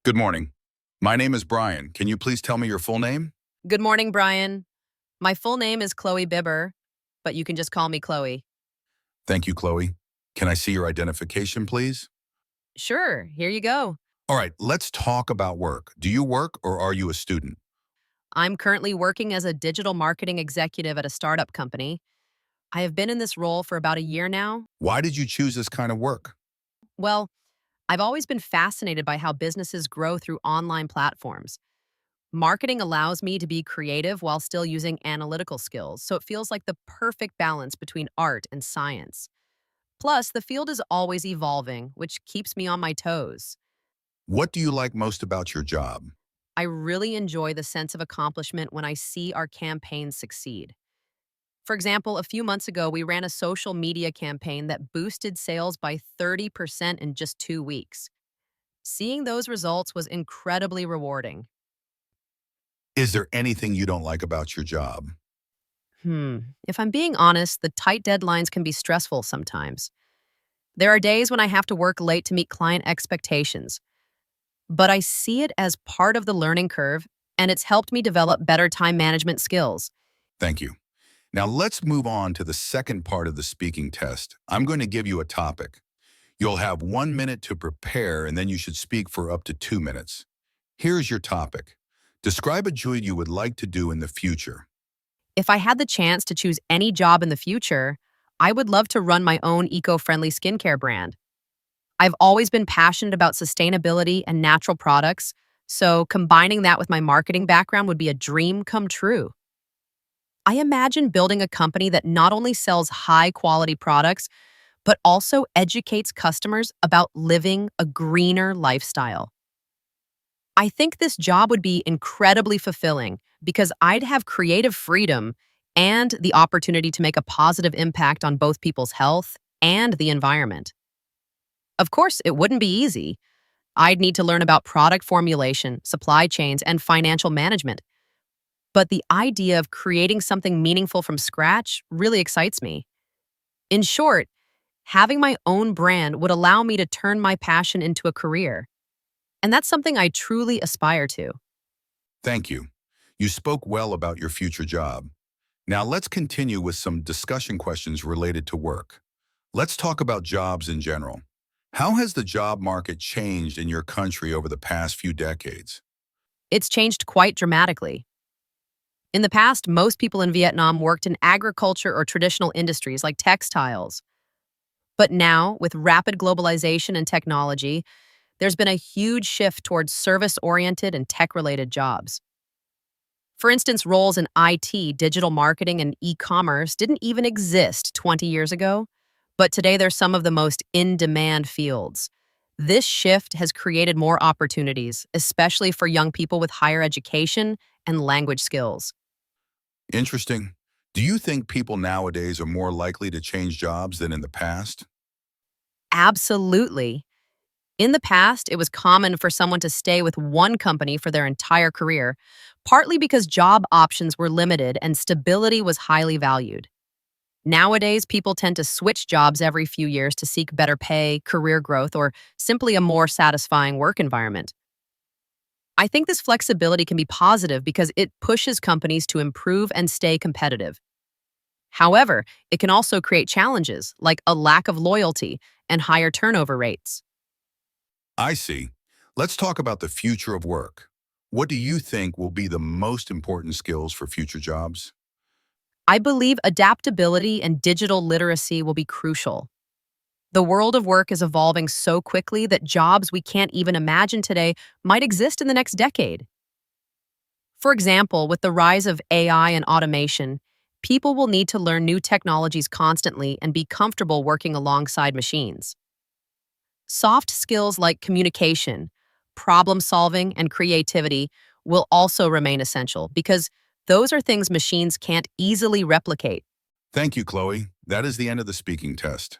Good morning. My name is Brian. Can you please tell me your full name? Good morning, Brian. My full name is Chloe Bibber, but you can just call me Chloe. Thank you, Chloe. Can I see your identification, please? Sure, here you go. All right, let's talk about work. Do you work or are you a student? I'm currently working as a digital marketing executive at a startup company. I have been in this role for about a year now. Why did you choose this kind of work? Well, I've always been fascinated by how businesses grow through online platforms. Marketing allows me to be creative while still using analytical skills, so it feels like the perfect balance between art and science. Plus, the field is always evolving, which keeps me on my toes. What do you like most about your job? I really enjoy the sense of accomplishment when I see our campaigns succeed. For example, a few months ago, we ran a social media campaign that boosted sales by 30% in just 2 weeks. Seeing those results was incredibly rewarding. Is there anything you don't like about your job? Hmm. If I'm being honest, the tight deadlines can be stressful sometimes. There are days when I have to work late to meet client expectations, but I see it as part of the learning curve, and it's helped me develop better time management skills. Thank you. Now let's move on to the second part of the speaking test. I'm going to give you a topic. You'll have 1 minute to prepare, and then you should speak for up to 2 minutes. Here's your topic. Describe a job you would like to do in the future. If I had the chance to choose any job in the future, I would love to run my own eco-friendly skincare brand. I've always been passionate about sustainability and natural products, so combining that with my marketing background would be a dream come true. I imagine building a company that not only sells high-quality products, but also educates customers about living a greener lifestyle. I think this job would be incredibly fulfilling because I'd have creative freedom and the opportunity to make a positive impact on both people's health and the environment. Of course, it wouldn't be easy. I'd need to learn about product formulation, supply chains, and financial management. But the idea of creating something meaningful from scratch really excites me. In short, having my own brand would allow me to turn my passion into a career. And that's something I truly aspire to. Thank you. You spoke well about your future job. Now let's continue with some discussion questions related to work. Let's talk about jobs in general. How has the job market changed in your country over the past few decades? It's changed quite dramatically. In the past, most people in Vietnam worked in agriculture or traditional industries like textiles. But now, with rapid globalization and technology, there's been a huge shift towards service-oriented and tech-related jobs. For instance, roles in IT, digital marketing, and e-commerce didn't even exist 20 years ago, but today they're some of the most in-demand fields. This shift has created more opportunities, especially for young people with higher education and language skills. Interesting. Do you think people nowadays are more likely to change jobs than in the past? Absolutely. In the past, it was common for someone to stay with one company for their entire career, partly because job options were limited and stability was highly valued. Nowadays, people tend to switch jobs every few years to seek better pay, career growth, or simply a more satisfying work environment. I think this flexibility can be positive because it pushes companies to improve and stay competitive. However, it can also create challenges like a lack of loyalty and higher turnover rates. I see. Let's talk about the future of work. What do you think will be the most important skills for future jobs? I believe adaptability and digital literacy will be crucial. The world of work is evolving so quickly that jobs we can't even imagine today might exist in the next decade. For example, with the rise of AI and automation, people will need to learn new technologies constantly and be comfortable working alongside machines. Soft skills like communication, problem solving, and creativity will also remain essential because those are things machines can't easily replicate. Thank you, Chloe. That is the end of the speaking test.